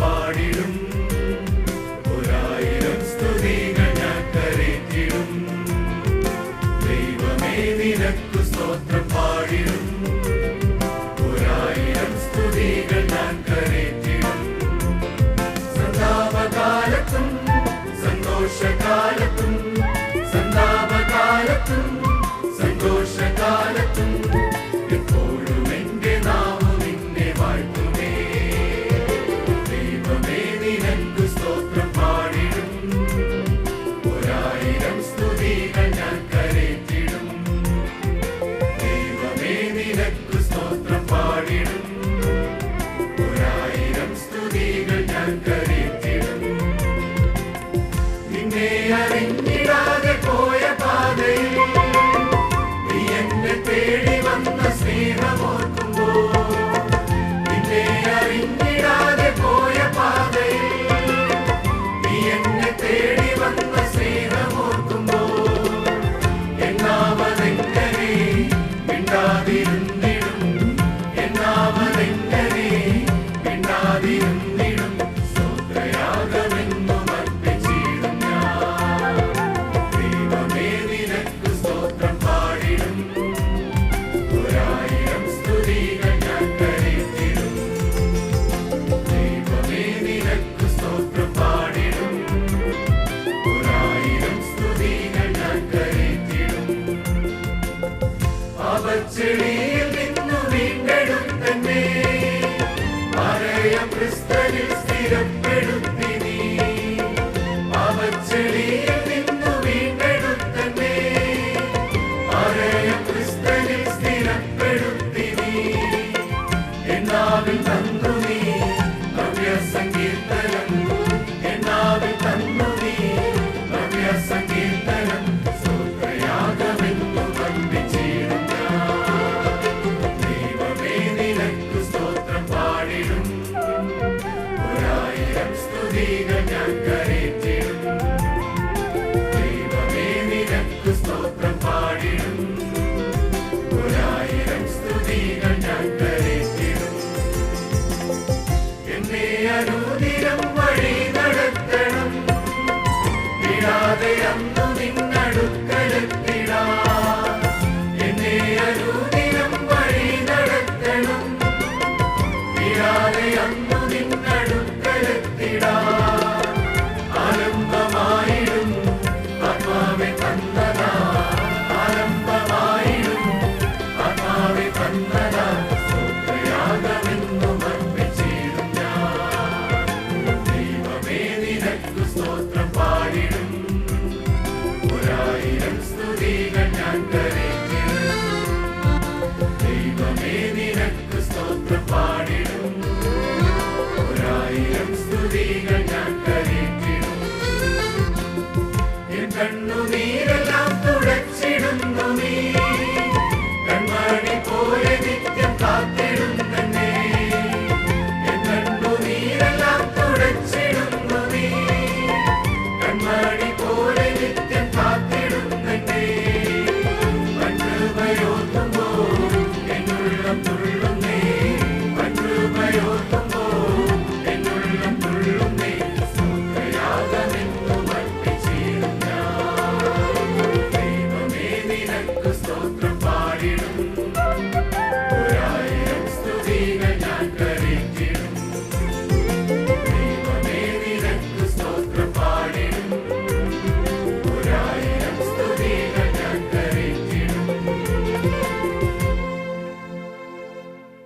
പാടിടും. ഒരായിരം സ്തുതികൾ ഞാൻ കരേറ്റിടും. ദൈവമേ നിനക്കു സ്തോത്രം പാടിടും. ഒരായിരം സ്തുതികൾ ഞാൻ കരേറ്റിടും. സന്താപകാലത്തും സന്തോഷകാലത്തും സന്താപകാലത്തും സന്തോഷകാലത്തും എപ്പോഴും എന്റെ നാമം നിന്നെ വാഴ്ത്തുമേ. ദൈവമേ നിനക്കു സ്തോത്രം പാടിടും. ഒരായിരം സ്തുതികൾ ഞാൻ കരേറ്റിടും. ദൈവമേ നിനക്കു സ്തോത്രം പാടിടും. ഒരായിരം സ്തുതികൾ ഞാൻ കരേറ്റിടും. നിന്നെ അറിഞ്ഞിടാതെ പോയ പാതയിൽ നീ എന്നെ തേടി വന്ന സ്നേഹമോർക്കുമ്പോൾ, നിന്നെ അറിഞ്ഞിടാതെ പോയ പാതയിൽ നീ എന്നെ തേടി വന്ന സ്നേഹമോർക്കുമ്പോൾ, എന്നാമതെങ്ങനെ മിണ്ടാതിരുന്നിടും, എന്നാമതെങ്ങനെ മിണ്ടാതിരുന്നിടും. സ്തോത്രയാഗമെന്നും അർപ്പിച്ചിടും ഞാൻ. ദൈവമേ നിനക്കു സ്തോത്രം പാടിടും. ഒരായിരം സ്തുതികൾ ഞാൻ കരേറ്റിടും. ദൈവമേ നിനക്കു സ്തോത്രം പാടിടും. ഒരായിരം സ്തുതികൾ ഞാൻ കരേറ്റിടും. പാപച്ചെളിയിൽ നിന്നു വീണ്ടെടുത്തന്നെ മറയം ക്രിസ്തുവിൽ സ്ഥിരപ്പെടുത്തി നീ. പാപച്ചെളിയിൽ നിന്നു വീണ്ടെടുത്തന്നെ മറയം ക്രിസ്തുവിൽ സ്ഥിരപ്പെടുത്തി നീ. എന്നാവിൽ തന്നു നീ നവ്യ സങ്കീർത്തനം, എന്നാവിൽ തന്നു നീ നവ്യ സങ്കീർത്തനം. സ്തോത്രയാഗമെന്നും അർപ്പിച്ചിടും ഞാൻ. ദൈവമേ നിനക്കു സ്തോത്രം പാടിടും. ഒരായിരം സ്തുതികൾ ഞാൻ കരേറ്റിടും. ദൈവമേ നിനക്കു സ്തോത്രം പാടിടും. ഒരായിരം സ്തുതികൾ ഞാൻ കരേറ്റിടും. എന്നെ അനുദിനം വഴി നടത്തണം, വിടാതെ അന്നു നിന്നടുക്കലെത്തിടാം. എന്നെ അനുദിനം വഴി നടത്തണം, വിടാതെ അന്നു നിന്നടുക്കലെത്തിടാം. ആരംഭമായിടും ആത്മാവെ തന്നതാ, ആരംഭമായിടും ആത്മാവെ തന്നതാ. സ്തോത്രയാഗമെന്നും അർപ്പിച്ചിടും ഞാൻ. ദൈവമേ നിനക്കു സ്തോത്രം പാടിടും. ഒരായിരം സ്തുതികൾ ഞാൻ കരേറ്റിടും. ദൈവമേ നിനക്കു സ്തോത്രം പാടിടും. ഒരായിരം സ്തുതികൾ ഞാൻ